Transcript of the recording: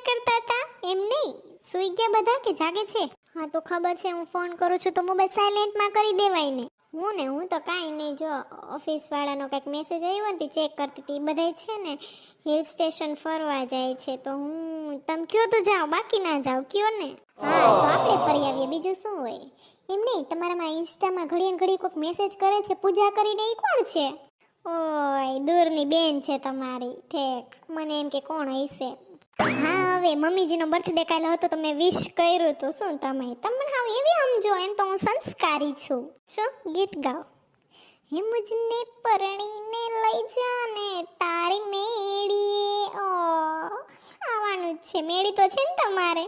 કરતા હતા? એમ નહીં, સુઈ ગયા બધા કે જાગે છે? હા તો ખબર છે હું ફોન કરું છું તો મોબાઈલ સાયલેન્ટમાં કરી દેવાય ને. હું તો કાંઈ નહીં, જો ઓફિસ વાળાનો કંઈક મેસેજ આવ્યો ને ચેક કરતી હતી. બધાય છે ને હિલ સ્ટેશન ફરવા જાય છે તો હું તમે કયો તો જાઓ, બાકી ના જાઓ, કયો ને. હા તો આપણે ફરી આવીએ, બીજું શું હોય. એમ નહીં, તમારામાં ઇન્સ્ટામાં ઘડીએ ને ઘડીએ કોઈક મેસેજ કરે છે પૂજા કરીને, એ કોણ છે? ઓય દૂરની બેન છે તમારી. ઠેક, મને એમ કે કોણ હશે. હા હવે મમ્મીજીનો બર્થડે કાલે હતો તો મેં વિશ કર્યું તો શું તમે હાવ એવી સમજો, એમ તો હું સંસ્કારી છું. શું ગીત ગાઓ? હે મુજને પરણીને લઈ જા ને તારી મેળીએ. ઓ આવવાનું જ છે, મેળી તો છે ને તમારે.